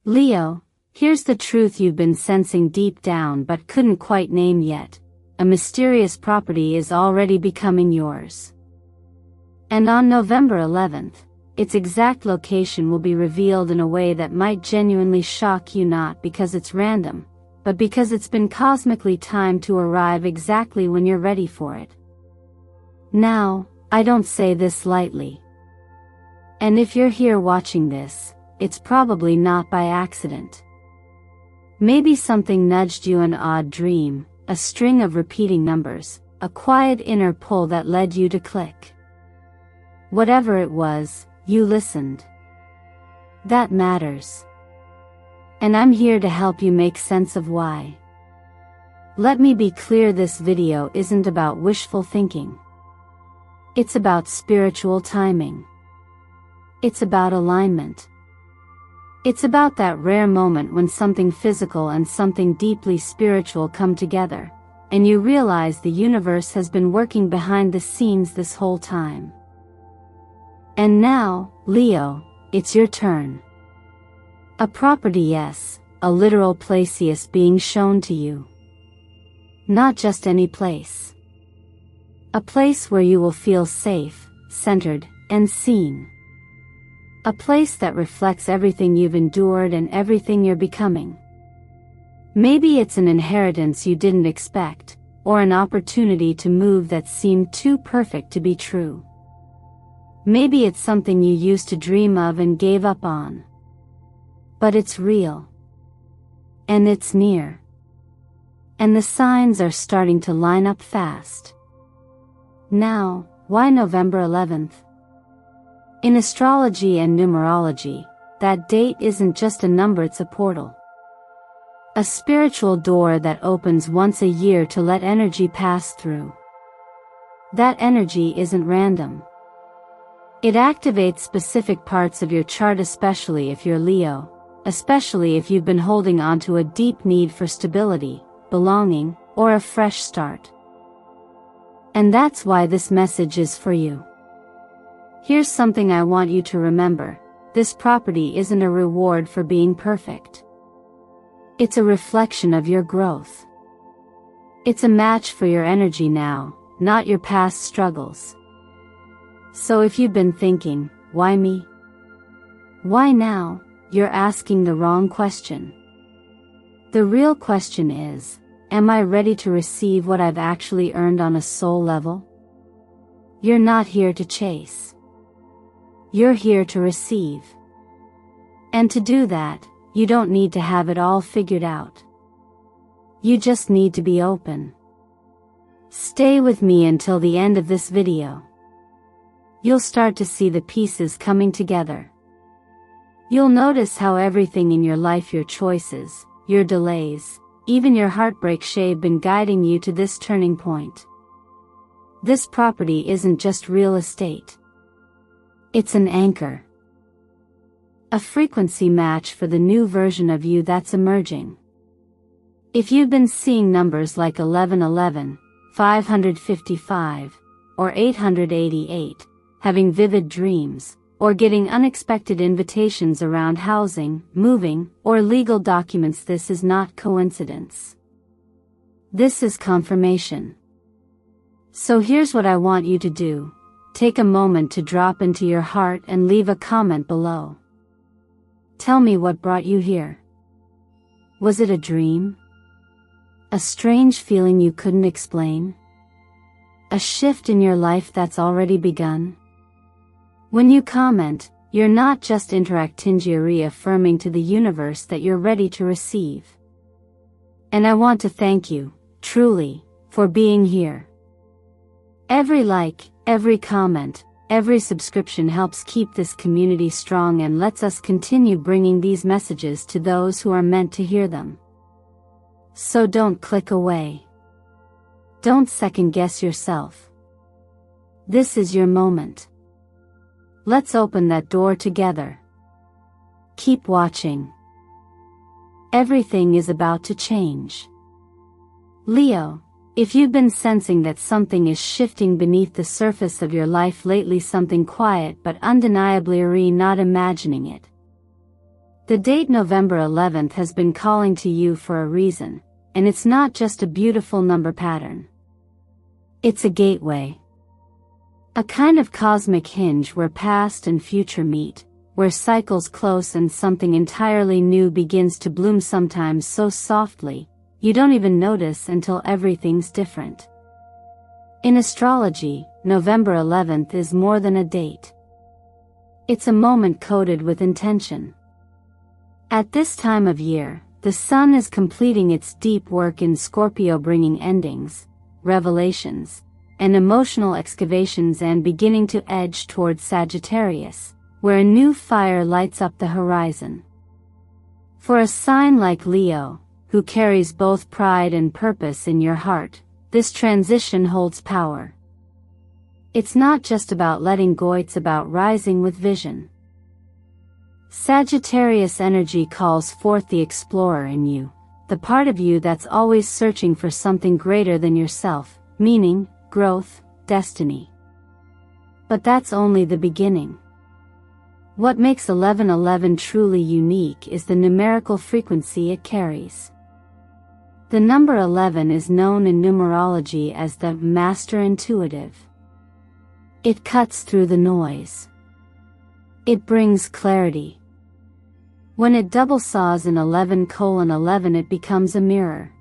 Leo, here's the truth you've been sensing deep down but couldn't quite name yet. A mysterious property is already becoming yours. And on November 11th, its exact location will be revealed in a way that might genuinely shock you, not because it's random, but because it's been cosmically timed to arrive exactly when you're ready for it. Now, I don't say this lightly. And if you're here watching this, it's probably not by accident. Maybe something nudged you, an odd dream, a string of repeating numbers, a quiet inner pull that led you to click. Whatever it was, you listened. That matters. And I'm here to help you make sense of why. Let me be clear, this video isn't about wishful thinking. It's about spiritual timing. It's about alignment. It's about that rare moment when something physical and something deeply spiritual come together, and you realize the universe has been working behind the scenes this whole time. And now, Leo, it's your turn. A property, yes, a literal place is being shown to you. Not just any place. A place where you will feel safe, centered, and seen. A place that reflects everything you've endured and everything you're becoming. Maybe it's an inheritance you didn't expect, or an opportunity to move that seemed too perfect to be true. Maybe it's something you used to dream of and gave up on. But it's real. And it's near. And the signs are starting to line up fast. Now, why November 11th? In astrology and numerology, that date isn't just a number, it's a portal. A spiritual door that opens once a year to let energy pass through. That energy isn't random. It activates specific parts of your chart, especially if you're Leo, especially if you've been holding on to a deep need for stability, belonging, or a fresh start. And that's why this message is for you. Here's something I want you to remember: this property isn't a reward for being perfect. It's a reflection of your growth. It's a match for your energy now, not your past struggles. So if you've been thinking, why me? Why now? You're asking the wrong question. The real question is, am I ready to receive what I've actually earned on a soul level? You're not here to chase. You're here to receive. And to do that, you don't need to have it all figured out. You just need to be open. Stay with me until the end of this video. You'll start to see the pieces coming together. You'll notice how everything in your life, your choices, your delays, even your heartbreak, have been guiding you to this turning point. This property isn't just real estate. It's an anchor. A frequency match for the new version of you that's emerging. If you've been seeing numbers like 1111, 555, or 888, having vivid dreams, or getting unexpected invitations around housing, moving, or legal documents, this is not coincidence. This is confirmation. So here's what I want you to do. Take a moment to drop into your heart and leave a comment below. Tell me what brought you here. Was it a dream? A strange feeling you couldn't explain? A shift in your life that's already begun? When you comment, you're not just interacting, you're reaffirming to the universe that you're ready to receive. And I want to thank you, truly, for being here. Every like, every comment, every subscription helps keep this community strong and lets us continue bringing these messages to those who are meant to hear them. So don't click away. Don't second guess yourself. This is your moment. Let's open that door together. Keep watching. Everything is about to change. Leo, if you've been sensing that something is shifting beneath the surface of your life lately, something quiet but undeniably not imagining it. The date November 11th has been calling to you for a reason, and it's not just a beautiful number pattern. It's a gateway. A kind of cosmic hinge where past and future meet, where cycles close and something entirely new begins to bloom, sometimes so softly, you don't even notice until everything's different. In astrology, November 11th is more than a date. It's a moment coded with intention. At this time of year, the sun is completing its deep work in Scorpio, bringing endings, revelations, and emotional excavations, and beginning to edge towards Sagittarius, where a new fire lights up the horizon. For a sign like Leo, who carries both pride and purpose in your heart, this transition holds power. It's not just about letting go, it's about rising with vision. Sagittarius energy calls forth the explorer in you, the part of you that's always searching for something greater than yourself, meaning, growth, destiny. But that's only the beginning. What makes 1111 truly unique is the numerical frequency it carries. The number 11 is known in numerology as the master intuitive. It cuts through the noise. It brings clarity. When it double saws in 11:11, it becomes a mirror.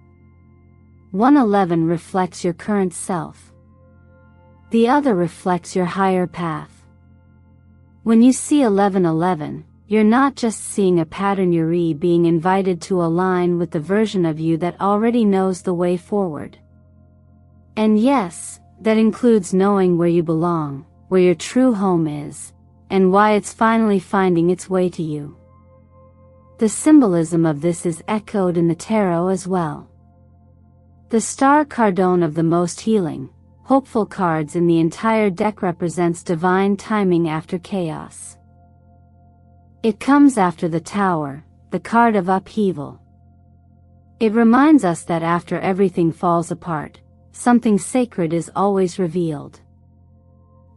111 reflects your current self. The other reflects your higher path. When you see 1111, you're not just seeing a pattern, you're being invited to align with the version of you that already knows the way forward. And yes, that includes knowing where you belong, where your true home is, and why it's finally finding its way to you. The symbolism of this is echoed in the tarot as well. The star cardone of the most healing, hopeful cards in the entire deck represents divine timing after chaos. It comes after the Tower, the card of upheaval. It reminds us that after everything falls apart, something sacred is always revealed.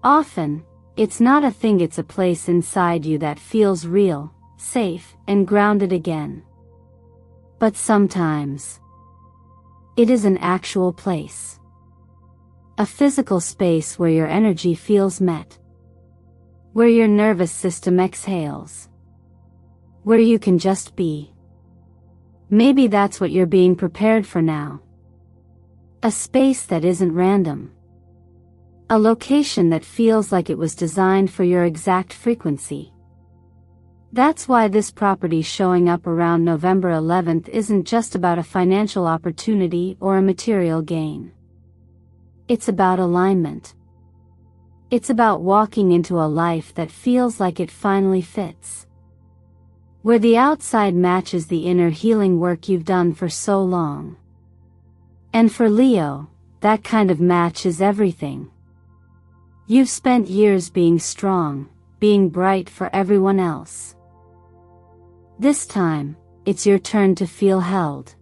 Often, it's not a thing, it's a place inside you that feels real, safe, and grounded again. But sometimes, it is an actual place. A physical space where your energy feels met. Where your nervous system exhales. Where you can just be. Maybe that's what you're being prepared for now. A space that isn't random. A location that feels like it was designed for your exact frequency. That's why this property showing up around November 11th isn't just about a financial opportunity or a material gain. It's about alignment. It's about walking into a life that feels like it finally fits. Where the outside matches the inner healing work you've done for so long. And for Leo, that kind of match is everything. You've spent years being strong, being bright for everyone else. This time, it's your turn to feel held.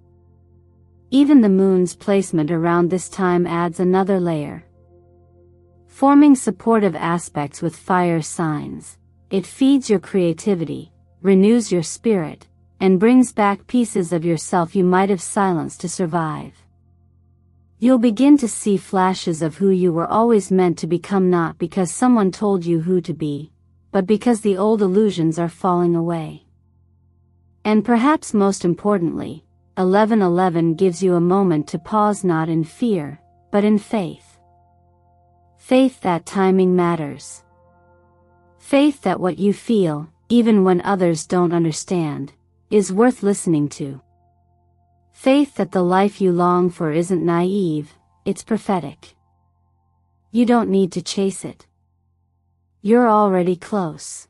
Even the moon's placement around this time adds another layer. Forming supportive aspects with fire signs, it feeds your creativity, renews your spirit, and brings back pieces of yourself you might have silenced to survive. You'll begin to see flashes of who you were always meant to become, not because someone told you who to be, but because the old illusions are falling away. And perhaps most importantly, 1111 gives you a moment to pause, not in fear, but in faith. Faith that timing matters. Faith that what you feel, even when others don't understand, is worth listening to. Faith that the life you long for isn't naive, it's prophetic. You don't need to chase it. You're already close.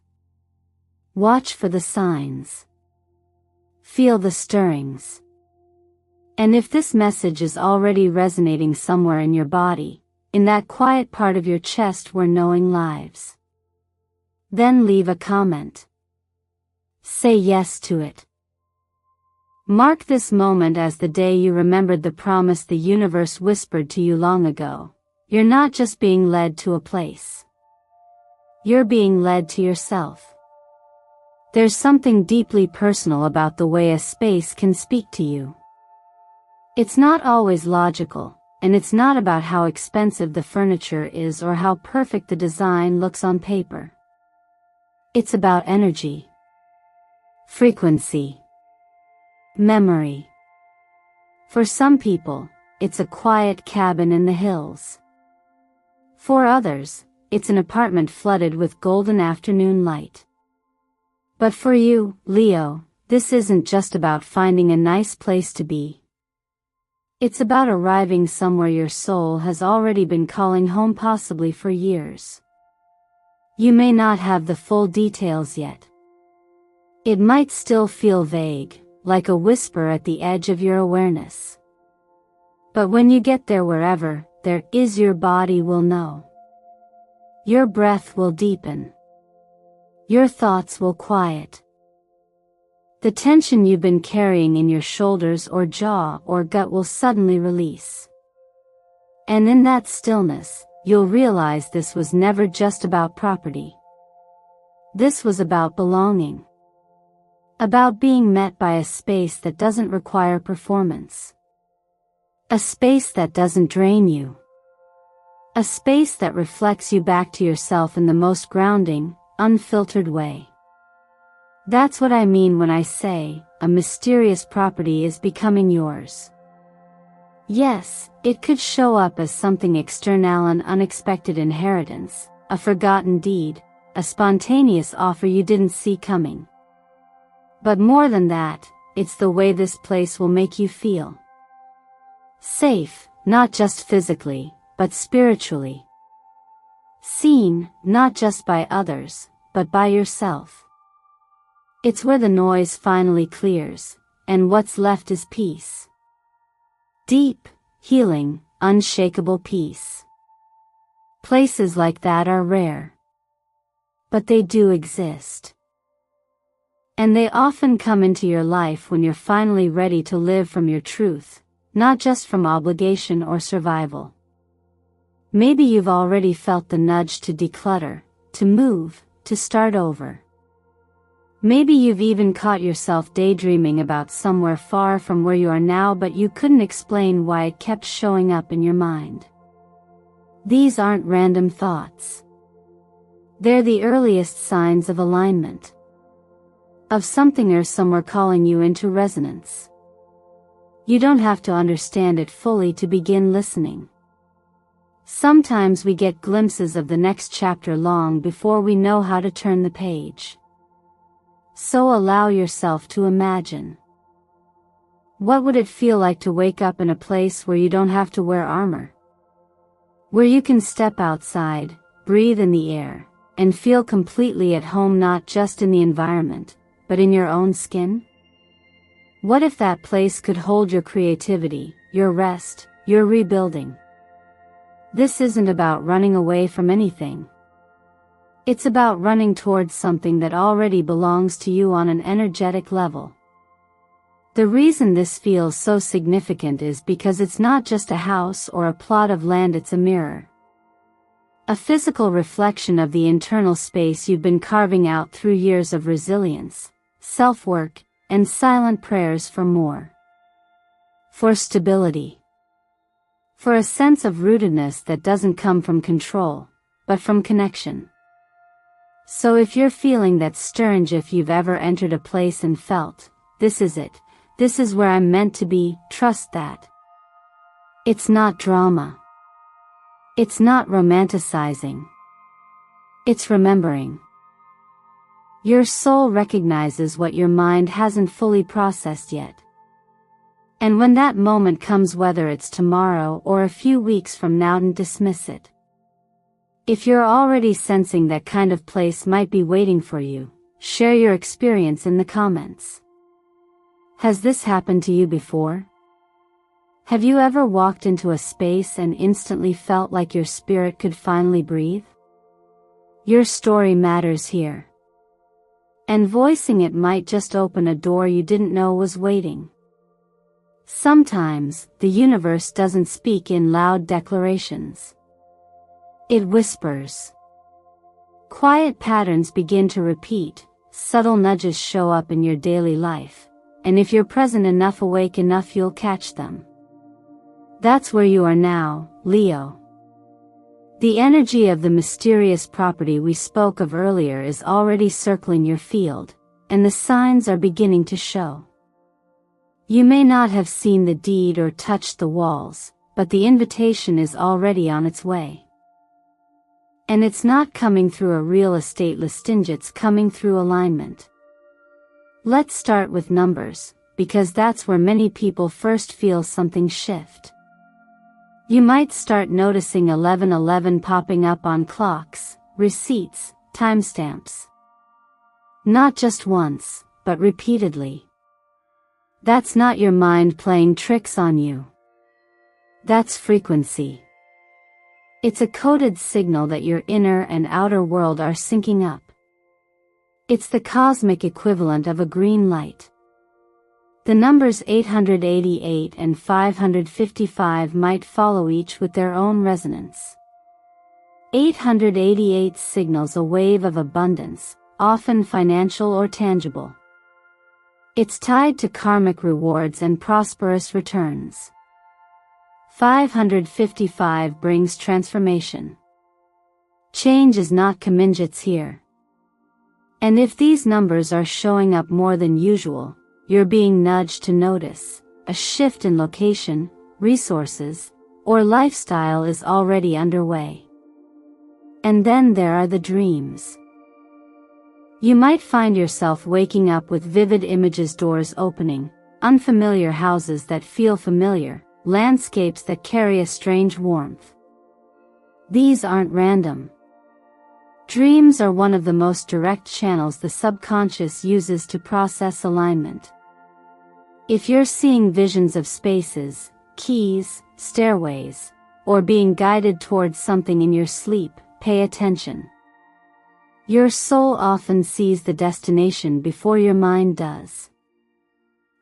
Watch for the signs. Feel the stirrings. And if this message is already resonating somewhere in your body, in that quiet part of your chest where knowing lives, then leave a comment. Say yes to it. Mark this moment as the day you remembered the promise the universe whispered to you long ago. You're not just being led to a place. You're being led to yourself. There's something deeply personal about the way a space can speak to you. It's not always logical, and it's not about how expensive the furniture is or how perfect the design looks on paper. It's about energy, frequency, memory. For some people, it's a quiet cabin in the hills. For others, it's an apartment flooded with golden afternoon light. But for you, Leo, this isn't just about finding a nice place to be. It's about arriving somewhere your soul has already been calling home, possibly for years. You may not have the full details yet. It might still feel vague, like a whisper at the edge of your awareness. But when you get there, wherever there is, your body will know. Your breath will deepen. Your thoughts will quiet. The tension you've been carrying in your shoulders or jaw or gut will suddenly release. And in that stillness, you'll realize this was never just about property. This was about belonging. About being met by a space that doesn't require performance. A space that doesn't drain you. A space that reflects you back to yourself in the most grounding, unfiltered way. That's what I mean when I say, a mysterious property is becoming yours. Yes, it could show up as something external, an unexpected inheritance, a forgotten deed, a spontaneous offer you didn't see coming. But more than that, it's the way this place will make you feel. Safe, not just physically, but spiritually. Seen, not just by others, but by yourself. It's where the noise finally clears, and what's left is peace. Deep, healing, unshakable peace. Places like that are rare. But they do exist. And they often come into your life when you're finally ready to live from your truth, not just from obligation or survival. Maybe you've already felt the nudge to declutter, to move, to start over. Maybe you've even caught yourself daydreaming about somewhere far from where you are now, but you couldn't explain why it kept showing up in your mind. These aren't random thoughts. They're the earliest signs of alignment. Of something or somewhere calling you into resonance. You don't have to understand it fully to begin listening. Sometimes we get glimpses of the next chapter long before we know how to turn the page. So allow yourself to imagine. What would it feel like to wake up in a place where you don't have to wear armor? Where you can step outside, breathe in the air, and feel completely at home, not just in the environment, but in your own skin? What if that place could hold your creativity, your rest, your rebuilding? This isn't about running away from anything. It's about running towards something that already belongs to you on an energetic level. The reason this feels so significant is because it's not just a house or a plot of land, it's a mirror. A physical reflection of the internal space you've been carving out through years of resilience, self-work, and silent prayers for more. For stability. For a sense of rootedness that doesn't come from control, but from connection. So if you're feeling that stirring, if you've ever entered a place and felt, this is it, this is where I'm meant to be, trust that. It's not drama. It's not romanticizing. It's remembering. Your soul recognizes what your mind hasn't fully processed yet. And when that moment comes, whether it's tomorrow or a few weeks from now, don't dismiss it. If you're already sensing that kind of place might be waiting for you, share your experience in the comments. Has this happened to you before? Have you ever walked into a space and instantly felt like your spirit could finally breathe? Your story matters here. And voicing it might just open a door you didn't know was waiting. Sometimes, the universe doesn't speak in loud declarations. It whispers. Quiet patterns begin to repeat, subtle nudges show up in your daily life, and if you're present enough, awake enough, you'll catch them. That's where you are now, Leo. The energy of the mysterious property we spoke of earlier is already circling your field, and the signs are beginning to show. You may not have seen the deed or touched the walls, but the invitation is already on its way. And it's not coming through a real estate listing, it's coming through alignment. Let's start with numbers, because that's where many people first feel something shift. You might start noticing 1111 popping up on clocks, receipts, timestamps. Not just once, but repeatedly. That's not your mind playing tricks on you. That's frequency. It's a coded signal that your inner and outer world are syncing up. It's the cosmic equivalent of a green light. The numbers 888 and 555 might follow, each with their own resonance. 888 signals a wave of abundance, often financial or tangible. It's tied to karmic rewards and prosperous returns. 555 brings transformation. Change is not contingent here. And if these numbers are showing up more than usual, you're being nudged to notice a shift in location, resources, or lifestyle is already underway. And then there are the dreams. You might find yourself waking up with vivid images, doors opening, unfamiliar houses that feel familiar, landscapes that carry a strange warmth. These aren't random. Dreams are one of the most direct channels the subconscious uses to process alignment. If you're seeing visions of spaces, keys, stairways, or being guided towards something in your sleep, pay attention. Your soul often sees the destination before your mind does.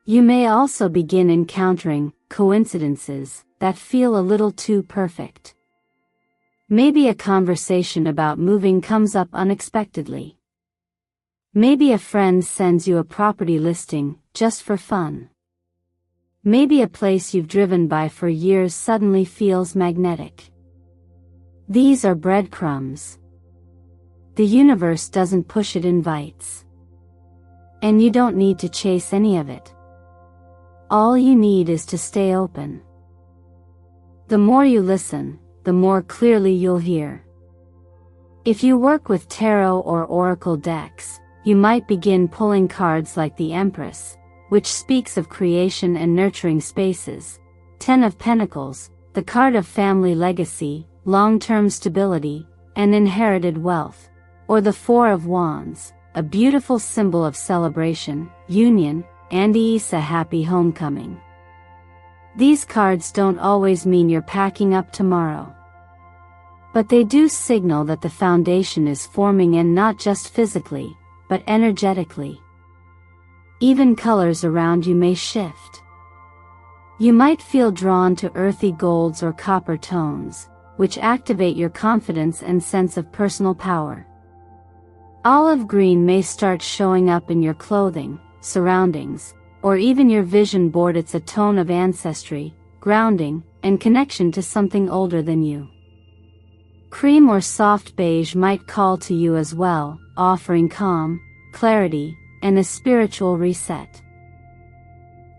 You may also begin encountering coincidences that feel a little too perfect. Maybe a conversation about moving comes up unexpectedly. Maybe a friend sends you a property listing just for fun. Maybe a place you've driven by for years suddenly feels magnetic. These are breadcrumbs. The universe doesn't push, it invites. And you don't need to chase any of it. All you need is to stay open. The more you listen, the more clearly you'll hear. If you work with tarot or oracle decks, you might begin pulling cards like the Empress, which speaks of creation and nurturing spaces, 10 of Pentacles, the card of family legacy, long-term stability, and inherited wealth, or the 4 of Wands, a beautiful symbol of celebration, union, and a happy homecoming. These cards don't always mean you're packing up tomorrow. But they do signal that the foundation is forming, and not just physically, but energetically. Even colors around you may shift. You might feel drawn to earthy golds or copper tones, which activate your confidence and sense of personal power. Olive green may start showing up in your clothing, surroundings, or even your vision board. It's a tone of ancestry, grounding, and connection to something older than you. Cream or soft beige might call to you as well, offering calm, clarity, and a spiritual reset.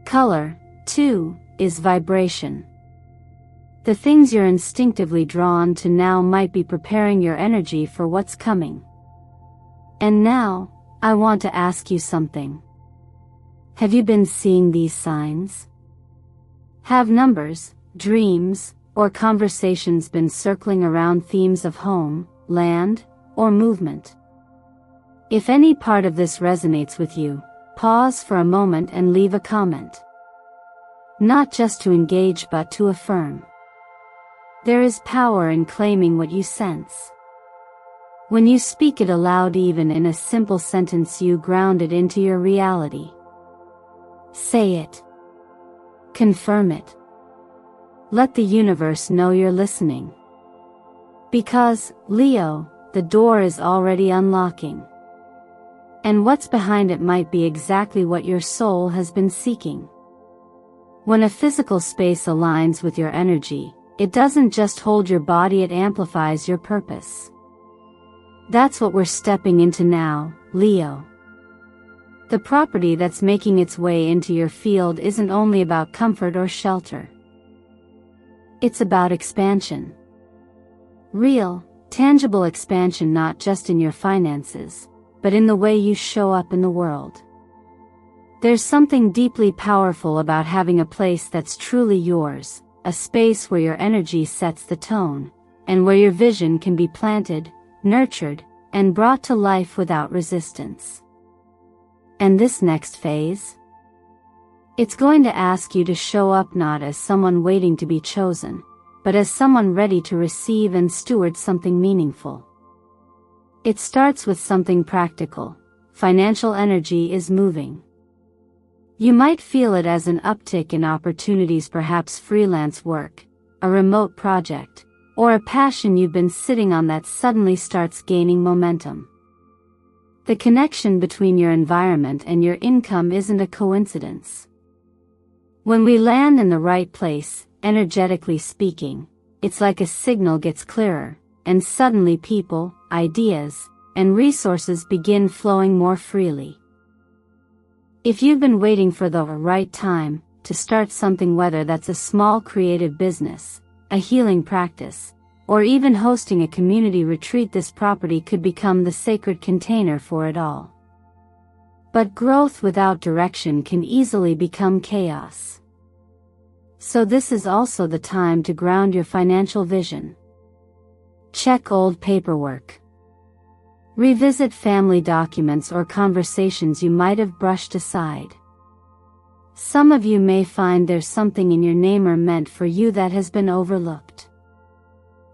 Color, too, is vibration. The things you're instinctively drawn to now might be preparing your energy for what's coming. And now, I want to ask you something. Have you been seeing these signs? Have numbers, dreams, or conversations been circling around themes of home, land, or movement? If any part of this resonates with you, pause for a moment and leave a comment. Not just to engage, but to affirm. There is power in claiming what you sense. When you speak it aloud, even in a simple sentence, you ground it into your reality. Say it. Confirm it. Let the universe know you're listening. Because, Leo, the door is already unlocking. And what's behind it might be exactly what your soul has been seeking. When a physical space aligns with your energy, it doesn't just hold your body, it amplifies your purpose. That's what we're stepping into now, Leo. The property that's making its way into your field isn't only about comfort or shelter. It's about expansion. Real, tangible expansion, not just in your finances, but in the way you show up in the world. There's something deeply powerful about having a place that's truly yours, a space where your energy sets the tone, and where your vision can be planted, nurtured, and brought to life without resistance. And this next phase? It's going to ask you to show up not as someone waiting to be chosen, but as someone ready to receive and steward something meaningful. It starts with something practical. Financial energy is moving. You might feel it as an uptick in opportunities, perhaps freelance work, a remote project, or a passion you've been sitting on that suddenly starts gaining momentum. The connection between your environment and your income isn't a coincidence. When we land in the right place, energetically speaking, it's like a signal gets clearer, and suddenly people, ideas, and resources begin flowing more freely. If you've been waiting for the right time to start something, whether that's a small creative business, a healing practice, or even hosting a community retreat, this property could become the sacred container for it all. But growth without direction can easily become chaos. So this is also the time to ground your financial vision. Check old paperwork. Revisit family documents or conversations you might have brushed aside. Some of you may find there's something in your name or meant for you that has been overlooked.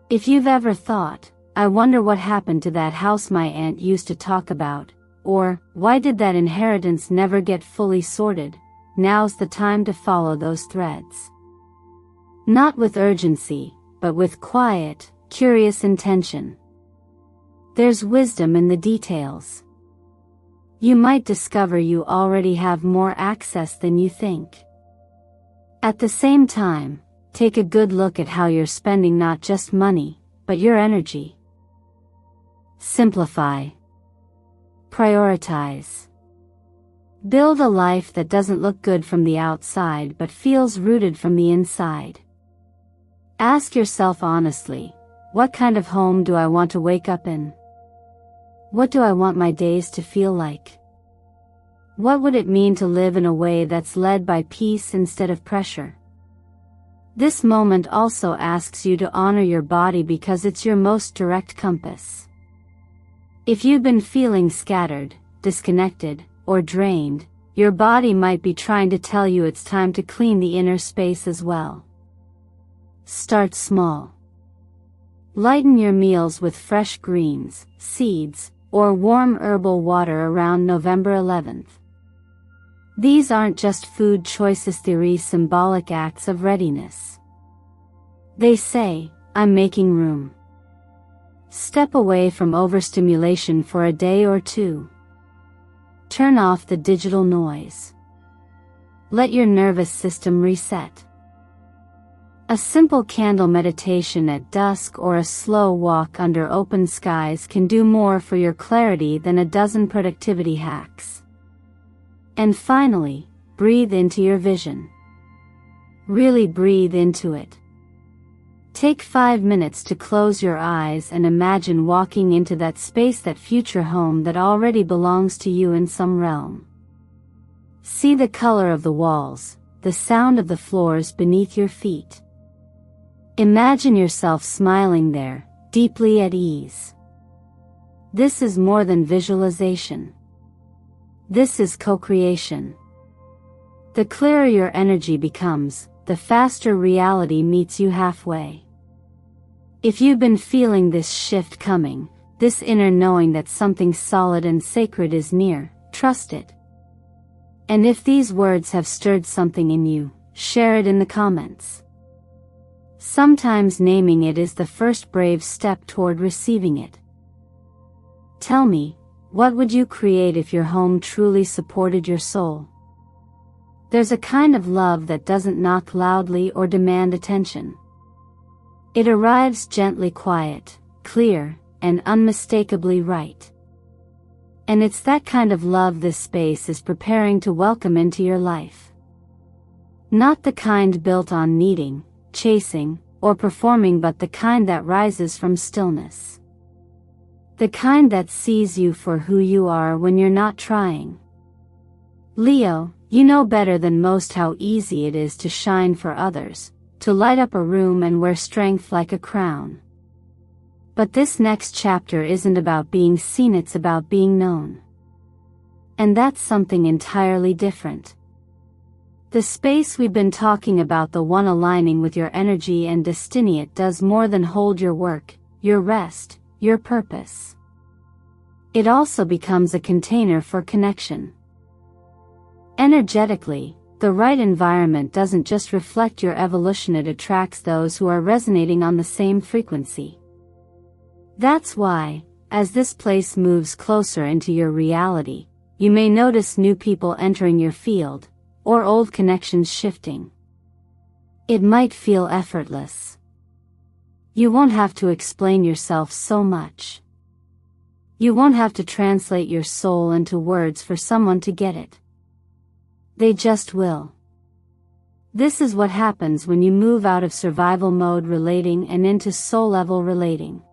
If you've ever thought, I wonder what happened to that house my aunt used to talk about, or why did that inheritance never get fully sorted, now's the time to follow those threads. Not with urgency, but with quiet, curious intention. There's wisdom in the details. You might discover you already have more access than you think. At the same time, take a good look at how you're spending not just money, but your energy. Simplify. Prioritize. Build a life that doesn't look good from the outside but feels rooted from the inside. Ask yourself honestly, what kind of home do I want to wake up in? What do I want my days to feel like? What would it mean to live in a way that's led by peace instead of pressure? This moment also asks you to honor your body because it's your most direct compass. If you've been feeling scattered, disconnected, or drained, your body might be trying to tell you it's time to clean the inner space as well. Start small. Lighten your meals with fresh greens, seeds, or warm herbal water around November 11th. These aren't just food choices, they're symbolic acts of readiness. They say, I'm making room. Step away from overstimulation for a day or two. Turn off the digital noise. Let your nervous system reset. A simple candle meditation at dusk or a slow walk under open skies can do more for your clarity than a dozen productivity hacks. And finally, breathe into your vision. Really breathe into it. Take 5 minutes to close your eyes and imagine walking into that space, that future home that already belongs to you in some realm. See the color of the walls, the sound of the floors beneath your feet. Imagine yourself smiling there, deeply at ease. This is more than visualization. This is co-creation. The clearer your energy becomes, the faster reality meets you halfway. If you've been feeling this shift coming, this inner knowing that something solid and sacred is near, trust it. And if these words have stirred something in you, share it in the comments. Sometimes naming it is the first brave step toward receiving it. Tell me, What would you create if your home truly supported your soul? There's a kind of love that doesn't knock loudly or demand attention. It arrives gently, quiet, clear, and unmistakably right. And it's that kind of love this space is preparing to welcome into your life. Not the kind built on needing, chasing, or performing, but the kind that rises from stillness. The kind that sees you for who you are when you're not trying. Leo, you know better than most how easy it is to shine for others, to light up a room and wear strength like a crown. But this next chapter isn't about being seen, it's about being known. And that's something entirely different. The space we've been talking about, the one aligning with your energy and destiny, it does more than hold your work, your rest, your purpose. It also becomes a container for connection. Energetically, the right environment doesn't just reflect your evolution, it attracts those who are resonating on the same frequency. That's why, as this place moves closer into your reality, you may notice new people entering your field, or old connections shifting. It might feel effortless. You won't have to explain yourself so much. You won't have to translate your soul into words for someone to get it. They just will. This is what happens when you move out of survival mode relating and into soul-level relating.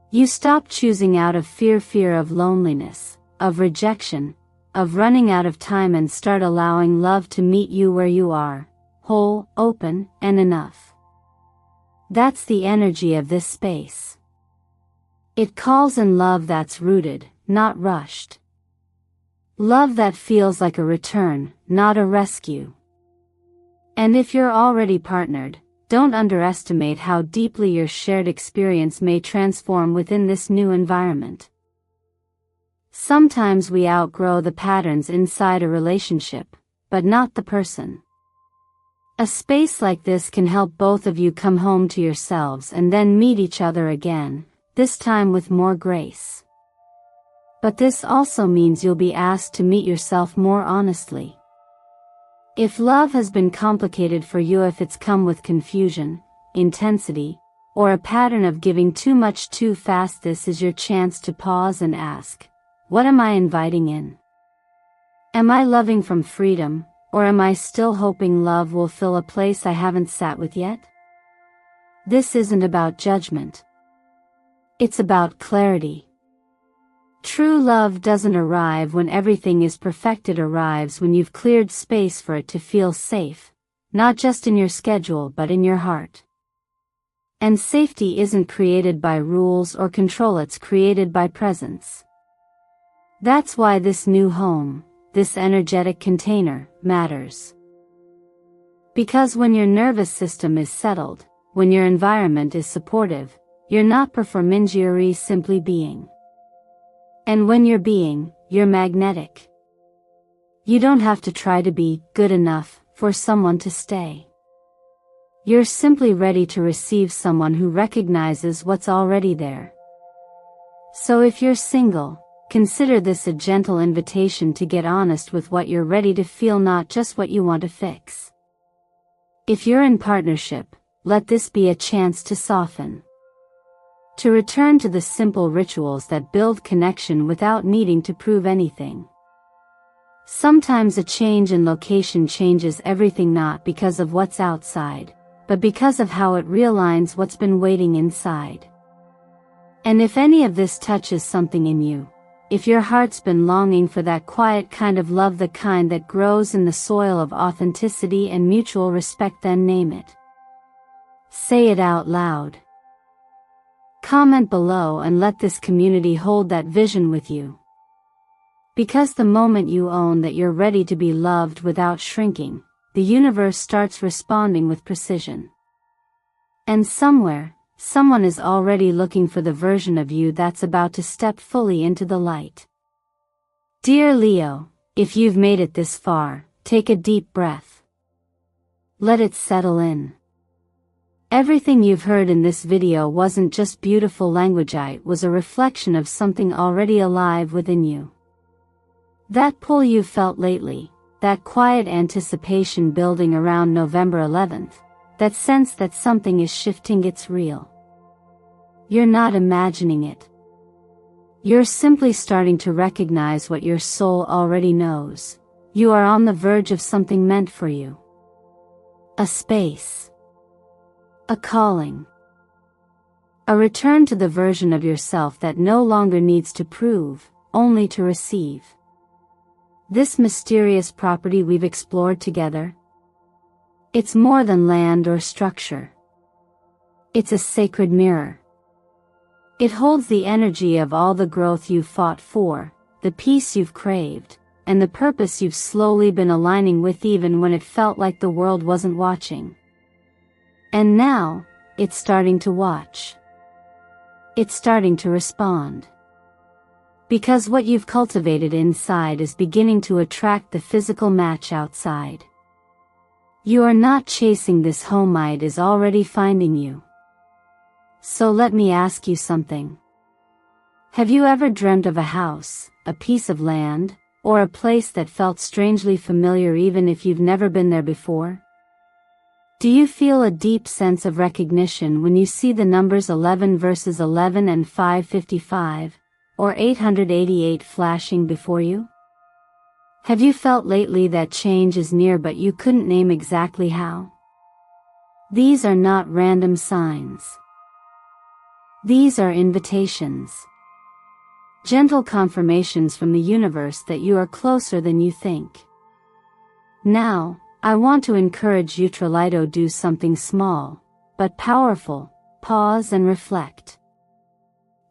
You stop choosing out of fear of loneliness, of rejection, of running out of time, and start allowing love to meet you where you are, whole, open, and enough. That's the energy of this space. It calls in love that's rooted, not rushed. Love that feels like a return, not a rescue. And if you're already partnered, don't underestimate how deeply your shared experience may transform within this new environment. Sometimes we outgrow the patterns inside a relationship, but not the person. A space like this can help both of you come home to yourselves and then meet each other again, this time with more grace. But this also means you'll be asked to meet yourself more honestly. If love has been complicated for you, if it's come with confusion, intensity, or a pattern of giving too much too fast, this is your chance to pause and ask, what am I inviting in? Am I loving from freedom, or am I still hoping love will fill a place I haven't sat with yet? This isn't about judgment. It's about clarity. True love doesn't arrive when everything is perfect, it arrives when you've cleared space for it to feel safe, not just in your schedule but in your heart. And safety isn't created by rules or control, it's created by presence. That's why this new home, this energetic container, matters. Because when your nervous system is settled, when your environment is supportive, you're not performing, you're simply being. And when you're being, you're magnetic. You don't have to try to be good enough for someone to stay. You're simply ready to receive someone who recognizes what's already there. So if you're single, consider this a gentle invitation to get honest with what you're ready to feel, not just what you want to fix. If you're in partnership, let this be a chance to soften. To return to the simple rituals that build connection without needing to prove anything. Sometimes a change in location changes everything, not because of what's outside, but because of how it realigns what's been waiting inside. And if any of this touches something in you, if your heart's been longing for that quiet kind of love, the kind that grows in the soil of authenticity and mutual respect, then name it. Say it out loud. Comment below and let this community hold that vision with you. Because the moment you own that you're ready to be loved without shrinking, the universe starts responding with precision. And somewhere, someone is already looking for the version of you that's about to step fully into the light. Dear Leo, if you've made it this far, take a deep breath. Let it settle in. Everything you've heard in this video wasn't just beautiful language, it was a reflection of something already alive within you. That pull you felt lately, that quiet anticipation building around November 11th, that sense that something is shifting, it's real. You're not imagining it. You're simply starting to recognize what your soul already knows. You are on the verge of something meant for you. A space. A calling. A return to the version of yourself that no longer needs to prove, only to receive. This mysterious property we've explored together, it's more than land or structure. It's a sacred mirror. It holds the energy of all the growth you've fought for, the peace you've craved, and the purpose you've slowly been aligning with even when it felt like the world wasn't watching. And now, it's starting to watch. It's starting to respond. Because what you've cultivated inside is beginning to attract the physical match outside. You are not chasing this home, it is already finding you. So let me ask you something. Have you ever dreamt of a house, a piece of land, or a place that felt strangely familiar even if you've never been there before? Do you feel a deep sense of recognition when you see the numbers 11 versus 11 and 555, or 888 flashing before you? Have you felt lately that change is near but you couldn't name exactly how? These are not random signs. These are invitations. Gentle confirmations from the universe that you are closer than you think. Now, I want to encourage you to do something small, but powerful. Pause and reflect.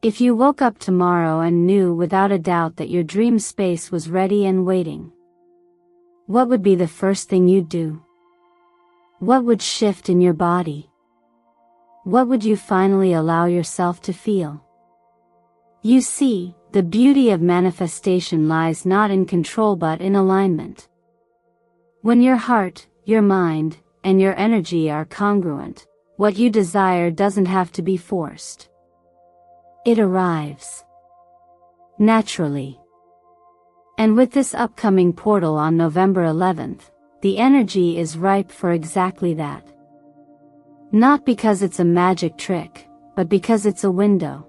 If you woke up tomorrow and knew without a doubt that your dream space was ready and waiting, what would be the first thing you'd do? What would shift in your body? What would you finally allow yourself to feel? You see, the beauty of manifestation lies not in control but in alignment. When your heart, your mind, and your energy are congruent, what you desire doesn't have to be forced. It arrives. Naturally. And with this upcoming portal on November 11th, the energy is ripe for exactly that. Not because it's a magic trick, but because it's a window.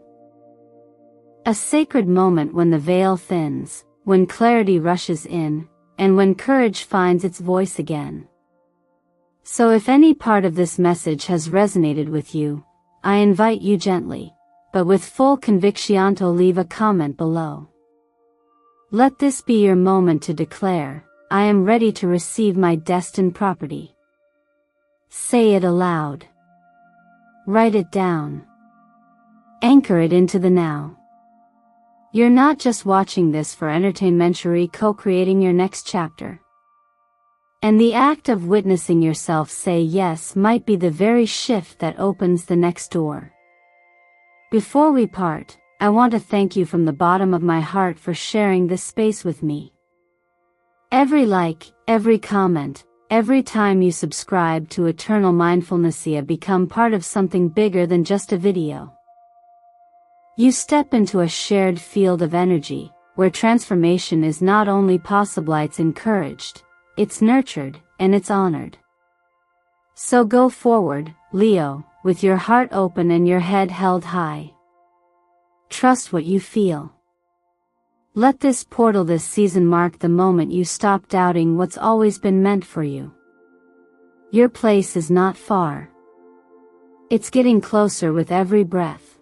A sacred moment when the veil thins, when clarity rushes in, and when courage finds its voice again. So if any part of this message has resonated with you, I invite you gently, but with full conviction to leave a comment below. Let this be your moment to declare, I am ready to receive my destined property. Say it aloud. Write it down. Anchor it into the now. You're not just watching this for entertainment, you're co-creating your next chapter. And the act of witnessing yourself say yes might be the very shift that opens the next door. Before we part, I want to thank you from the bottom of my heart for sharing this space with me. Every like, every comment, every time you subscribe to Eternal Mindfulness, you become part of something bigger than just a video. You step into a shared field of energy, where transformation is not only possible, it's encouraged, it's nurtured, and it's honored. So go forward, Leo, with your heart open and your head held high. Trust what you feel. Let this portal this season mark the moment you stop doubting what's always been meant for you. Your place is not far. It's getting closer with every breath.